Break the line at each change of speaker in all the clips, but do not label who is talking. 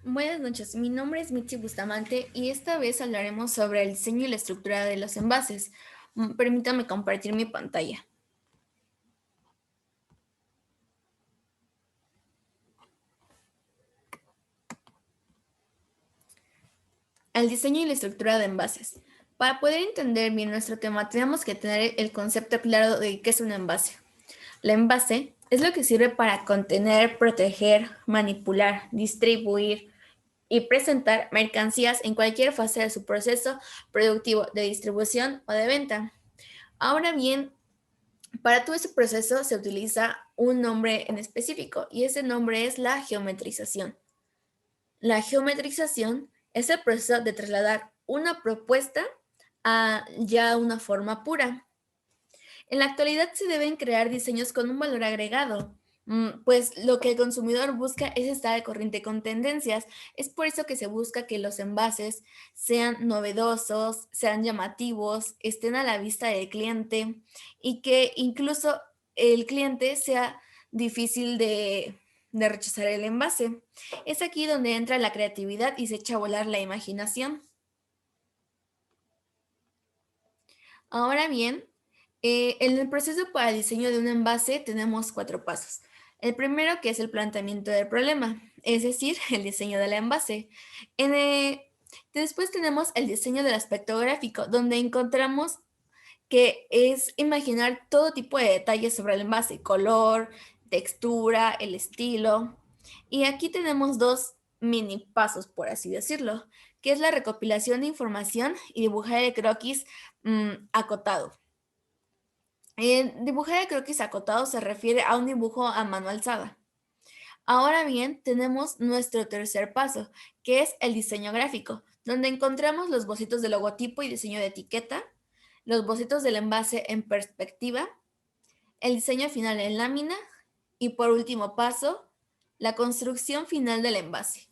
Buenas noches, mi nombre es Mitzi Bustamante y esta vez hablaremos sobre el diseño y la estructura de los envases. Permítame compartir mi pantalla. El diseño y la estructura de envases. Para poder entender bien nuestro tema, tenemos que tener el concepto claro de qué es un envase. La envase es lo que sirve para contener, proteger, manipular, distribuir y presentar mercancías en cualquier fase de su proceso productivo de distribución o de venta. Ahora bien, para todo ese proceso se utiliza un nombre en específico y ese nombre es la geometrización. La geometrización es el proceso de trasladar una propuesta a ya una forma pura. En la actualidad se deben crear diseños con un valor agregado, pues lo que el consumidor busca es estar al corriente con tendencias. Es por eso que se busca que los envases sean novedosos, sean llamativos, estén a la vista del cliente y que incluso el cliente sea difícil de rechazar el envase. Es aquí donde entra la creatividad y se echa a volar la imaginación. Ahora bien, en el proceso para el diseño de un envase tenemos cuatro pasos. El primero que es el planteamiento del problema, es decir, el diseño del envase. En, después tenemos el diseño del aspecto gráfico, donde encontramos que es imaginar todo tipo de detalles sobre el envase, color, textura, el estilo. Y aquí tenemos dos mini pasos, por así decirlo, que es la recopilación de información y dibujar el croquis acotado. Dibujar el croquis acotado se refiere a un dibujo a mano alzada. Ahora bien, tenemos nuestro tercer paso, que es el diseño gráfico, donde encontramos los bocetos de logotipo y diseño de etiqueta, los bocetos del envase en perspectiva, el diseño final en lámina y por último paso, la construcción final del envase.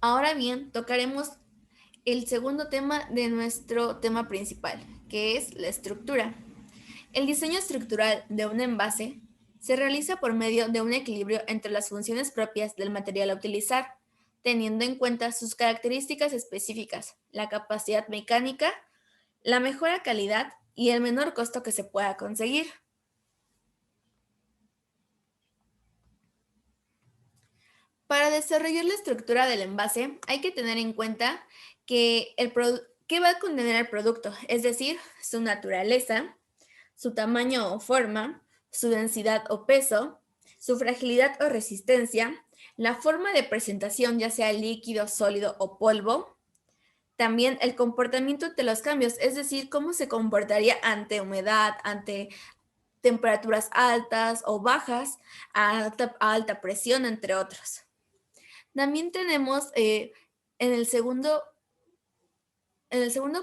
Ahora bien, tocaremos el segundo tema de nuestro tema principal, que es la estructura. El diseño estructural de un envase se realiza por medio de un equilibrio entre las funciones propias del material a utilizar, teniendo en cuenta sus características específicas, la capacidad mecánica, la mejor calidad y el menor costo que se pueda conseguir. Para desarrollar la estructura del envase hay que tener en cuenta qué va a contener el producto, es decir, su naturaleza, su tamaño o forma, su densidad o peso, su fragilidad o resistencia, la forma de presentación, ya sea líquido, sólido o polvo, también el comportamiento de los cambios, es decir, cómo se comportaría ante humedad, ante temperaturas altas o bajas, a alta presión, entre otros. También tenemos en el segundo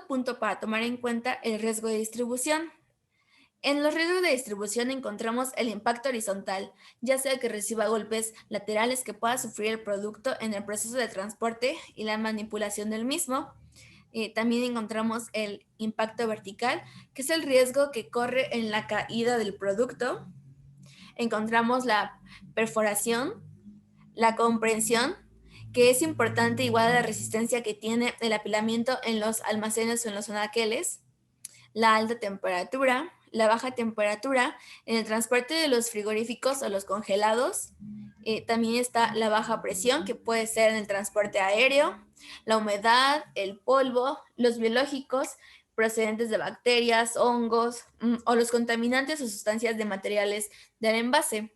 punto para tomar en cuenta el riesgo de distribución. En los riesgos de distribución encontramos el impacto horizontal, ya sea que reciba golpes laterales que pueda sufrir el producto en el proceso de transporte y la manipulación del mismo. También encontramos el impacto vertical, que es el riesgo que corre en la caída del producto. Encontramos la perforación, la comprensión, que es importante igual a la resistencia que tiene el apilamiento en los almacenes o en los anaqueles, la alta temperatura, la baja temperatura en el transporte de los frigoríficos o los congelados. También está la baja presión, que puede ser en el transporte aéreo, la humedad, el polvo, los biológicos procedentes de bacterias, hongos o los contaminantes o sustancias de materiales del envase.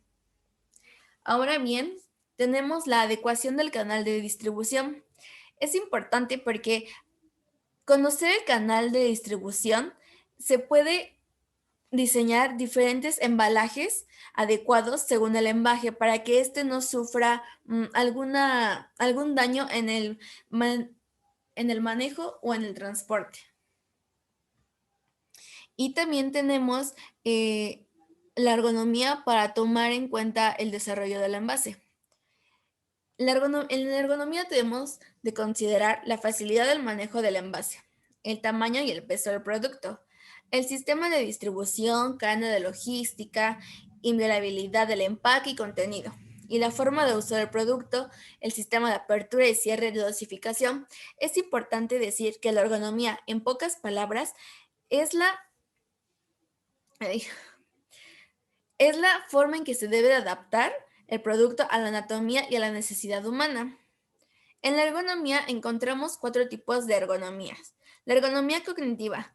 Ahora bien, tenemos la adecuación del canal de distribución. Es importante porque conocer el canal de distribución se puede diseñar diferentes embalajes adecuados según el embaje para que éste no sufra algún daño en el manejo o en el transporte. Y también tenemos la ergonomía para tomar en cuenta el desarrollo del envase. En la ergonomía debemos de considerar la facilidad del manejo del envase, el tamaño y el peso del producto, el sistema de distribución, cadena de logística, inviolabilidad del empaque y contenido, y la forma de uso del producto, el sistema de apertura y cierre de dosificación. Es importante decir que la ergonomía, en pocas palabras, es ay, es la forma en que se debe de adaptar el producto a la anatomía y a la necesidad humana. En la ergonomía encontramos cuatro tipos de ergonomías. La ergonomía cognitiva.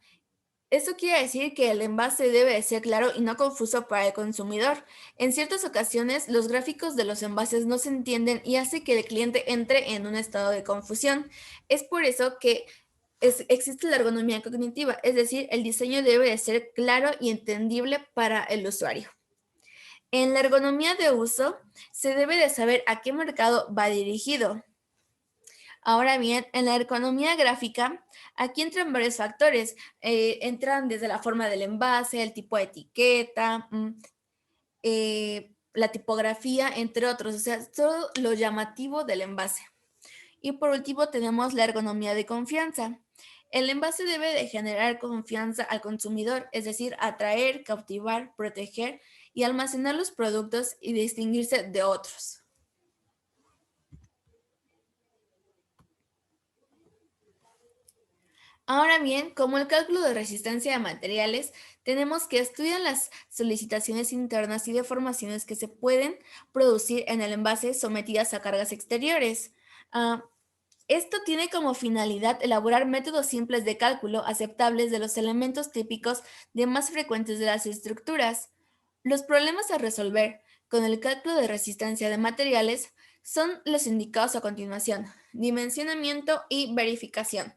Esto quiere decir que el envase debe de ser claro y no confuso para el consumidor. En ciertas ocasiones, los gráficos de los envases no se entienden y hace que el cliente entre en un estado de confusión. Es por eso que existe la ergonomía cognitiva, es decir, el diseño debe de ser claro y entendible para el usuario. En la ergonomía de uso, se debe de saber a qué mercado va dirigido. Ahora bien, en la ergonomía gráfica, aquí entran varios factores. Entran desde la forma del envase, el tipo de etiqueta, la tipografía, entre otros. O sea, todo lo llamativo del envase. Y por último, tenemos la ergonomía de confianza. El envase debe de generar confianza al consumidor, es decir, atraer, cautivar, proteger y almacenar los productos y distinguirse de otros. Ahora bien, como el cálculo de resistencia de materiales, tenemos que estudiar las solicitaciones internas y deformaciones que se pueden producir en el envase sometidas a cargas exteriores. Ah, Esto tiene como finalidad elaborar métodos simples de cálculo aceptables de los elementos típicos de más frecuentes de las estructuras. Los problemas a resolver con el cálculo de resistencia de materiales son los indicados a continuación: dimensionamiento y verificación.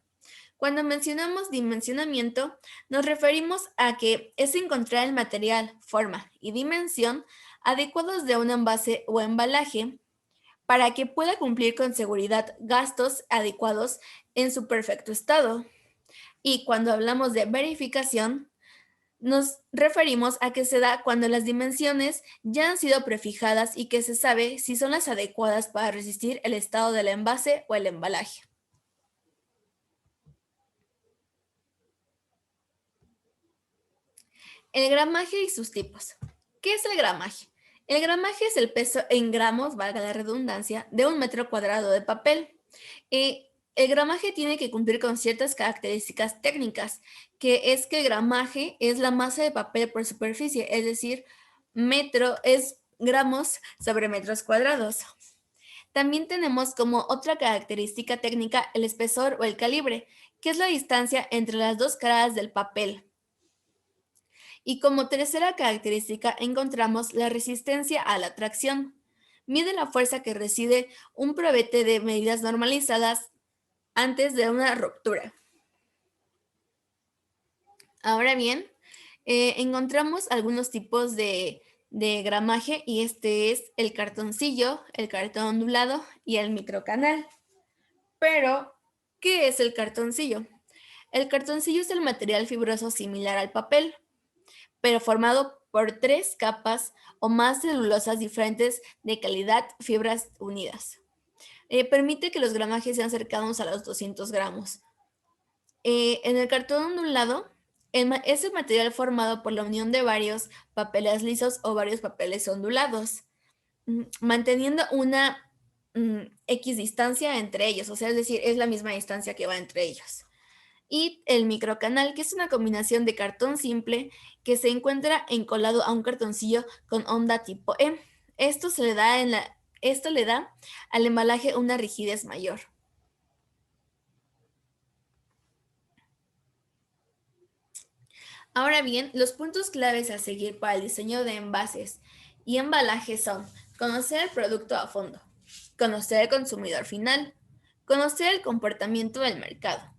Cuando mencionamos dimensionamiento, nos referimos a que es encontrar el material, forma y dimensión adecuados de un envase o embalaje para que pueda cumplir con seguridad gastos adecuados en su perfecto estado. Y cuando hablamos de verificación, nos referimos a que se da cuando las dimensiones ya han sido prefijadas y que se sabe si son las adecuadas para resistir el estado del envase o el embalaje. El gramaje y sus tipos. ¿Qué es el gramaje? El gramaje es el peso en gramos, valga la redundancia, de un metro cuadrado de papel. El gramaje tiene que cumplir con ciertas características técnicas, que es que el gramaje es la masa de papel por superficie, es decir, metro es gramos sobre metros cuadrados. También tenemos como otra característica técnica el espesor o el calibre, que es la distancia entre las dos caras del papel. Y como tercera característica encontramos la resistencia a la tracción. Mide la fuerza que recibe un probete de medidas normalizadas antes de una ruptura. Ahora bien, encontramos algunos tipos de gramaje y este es el cartoncillo, el cartón ondulado y el microcanal. Pero, ¿qué es el cartoncillo? El cartoncillo es el material fibroso similar al papel, pero formado por 3 capas o más celulosas diferentes de calidad, fibras unidas. Permite que los gramajes sean cercanos a los 200 gramos. En el cartón ondulado es el material formado por la unión de varios papeles lisos o varios papeles ondulados, manteniendo una X distancia entre ellos, o sea, es decir, es la misma distancia que va entre ellos. Y el microcanal, que es una combinación de cartón simple que se encuentra encolado a un cartoncillo con onda tipo E. Esto le da al embalaje una rigidez mayor. Ahora bien, los puntos claves a seguir para el diseño de envases y embalajes son: conocer el producto a fondo, conocer el consumidor final, conocer el comportamiento del mercado,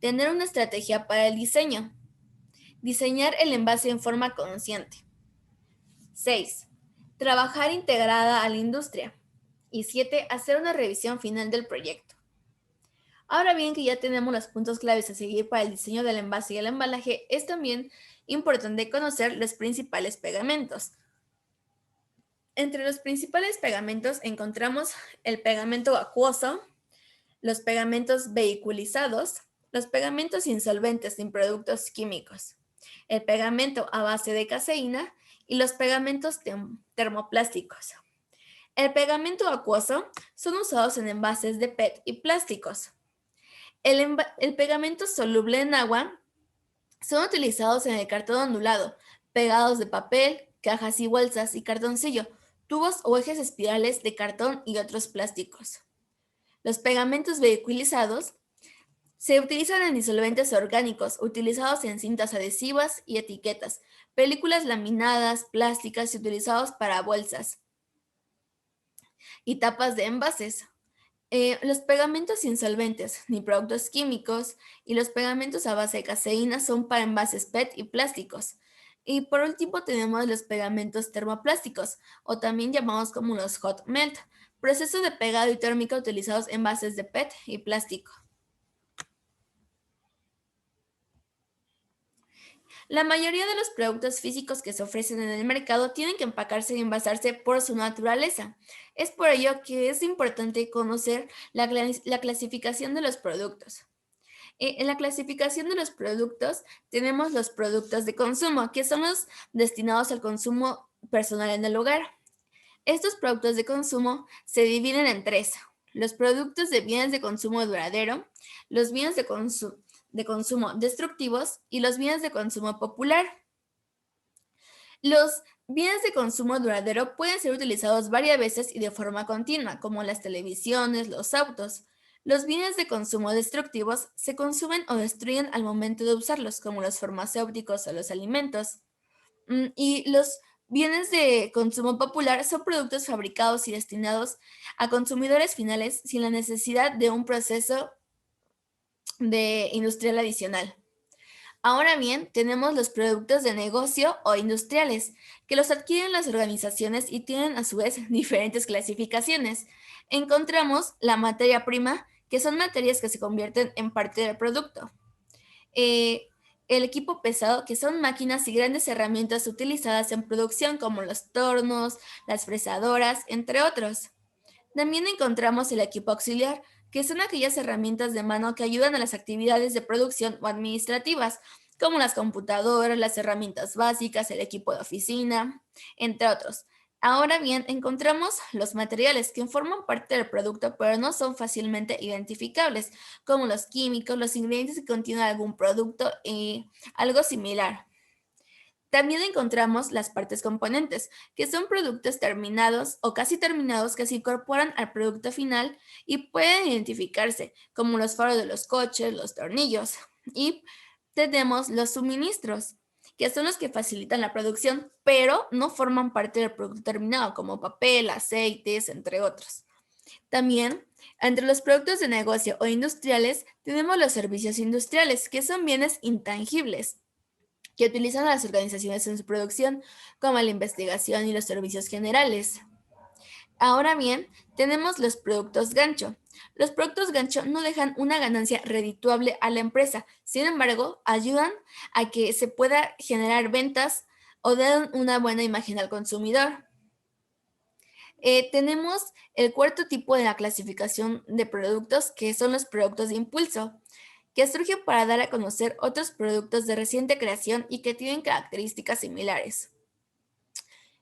tener una estrategia para el diseño, diseñar el envase en forma consciente. 6. Trabajar integrada a la industria. Y 7. Hacer una revisión final del proyecto. Ahora bien que ya tenemos los puntos claves a seguir para el diseño del envase y el embalaje, es también importante conocer los principales pegamentos. Entre los principales pegamentos encontramos el pegamento acuoso, los pegamentos vehiculizados, los pegamentos insolventes sin productos químicos. el pegamento a base de caseína y los pegamentos termoplásticos. El pegamento acuoso son usados en envases de PET y plásticos. El pegamento soluble en agua son utilizados en el cartón ondulado, pegados de papel, cajas y bolsas y cartoncillo, tubos o ejes espirales de cartón y otros plásticos. Los pegamentos vehiculizados se utilizan en disolventes orgánicos, utilizados en cintas adhesivas y etiquetas, películas laminadas, plásticas y utilizados para bolsas y tapas de envases. Los pegamentos insolventes, ni productos químicos, y los pegamentos a base de caseína son para envases PET y plásticos. Y por último tenemos los pegamentos termoplásticos, o también llamados como los hot melt, proceso de pegado y térmica utilizados en envases de PET y plástico. La mayoría de los productos físicos que se ofrecen en el mercado tienen que empacarse y envasarse por su naturaleza. Es por ello que es importante conocer la clasificación de los productos. En la clasificación de los productos tenemos los productos de consumo, que son los destinados al consumo personal en el hogar. Estos productos de consumo se dividen en tres: los productos de bienes de consumo duradero, los bienes de consumo destructivos y los bienes de consumo popular. Los bienes de consumo duradero pueden ser utilizados varias veces y de forma continua, como las televisiones, los autos. Los bienes de consumo destructivos se consumen o destruyen al momento de usarlos, como los farmacéuticos o los alimentos. Y los bienes de consumo popular son productos fabricados y destinados a consumidores finales sin la necesidad de un proceso de industrial adicional. Ahora bien, tenemos los productos de negocio o industriales, que los adquieren las organizaciones y tienen a su vez diferentes clasificaciones. Encontramos la materia prima, que son materias que se convierten en parte del producto. Eh, el equipo pesado, que son máquinas y grandes herramientas utilizadas en producción como los tornos, las fresadoras, entre otros. También encontramos el equipo auxiliar, que son aquellas herramientas de mano que ayudan a las actividades de producción o administrativas, como las computadoras, las herramientas básicas, el equipo de oficina, entre otros. Ahora bien, encontramos los materiales que forman parte del producto, pero no son fácilmente identificables, como los químicos, los ingredientes que contienen algún producto y algo similar. También encontramos las partes componentes, que son productos terminados o casi terminados que se incorporan al producto final y pueden identificarse, como los faros de los coches, los tornillos. Y tenemos los suministros, que son los que facilitan la producción, pero no forman parte del producto terminado, como papel, aceites, entre otros. También, entre los productos de negocio o industriales, tenemos los servicios industriales, que son bienes intangibles que utilizan a las organizaciones en su producción, como la investigación y los servicios generales. Ahora bien, tenemos los productos gancho. Los productos gancho no dejan una ganancia redituable a la empresa, sin embargo, ayudan a que se pueda generar ventas o den una buena imagen al consumidor. Tenemos el cuarto tipo de la clasificación de productos, que son los productos de impulso, que surgen para dar a conocer otros productos de reciente creación y que tienen características similares.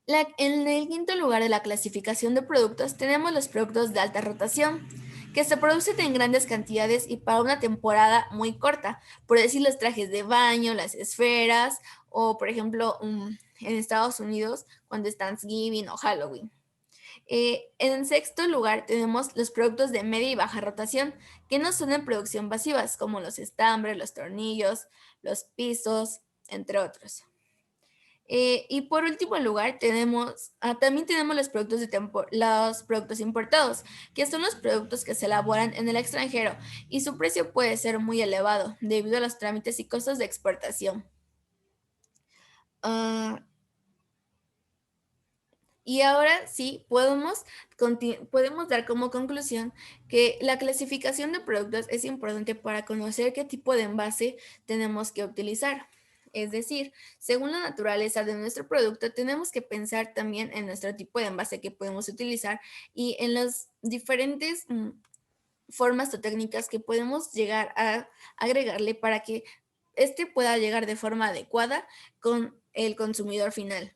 En el quinto lugar de la clasificación de productos tenemos los productos de alta rotación, que se producen en grandes cantidades y para una temporada muy corta, por decir los trajes de baño, las esferas o, por ejemplo, en Estados Unidos cuando es Thanksgiving o Halloween. En sexto lugar tenemos los productos de media y baja rotación, que no son en producción masivas, como los estambres, los tornillos, los pisos, entre otros. Y por último lugar también tenemos los productos importados, que son los productos que se elaboran en el extranjero y su precio puede ser muy elevado debido a los trámites y costos de exportación. Ah, Y ahora sí, podemos dar como conclusión que la clasificación de productos es importante para conocer qué tipo de envase tenemos que utilizar. Es decir, según la naturaleza de nuestro producto, tenemos que pensar también en nuestro tipo de envase que podemos utilizar y en las diferentes formas o técnicas que podemos llegar a agregarle para que este pueda llegar de forma adecuada con el consumidor final.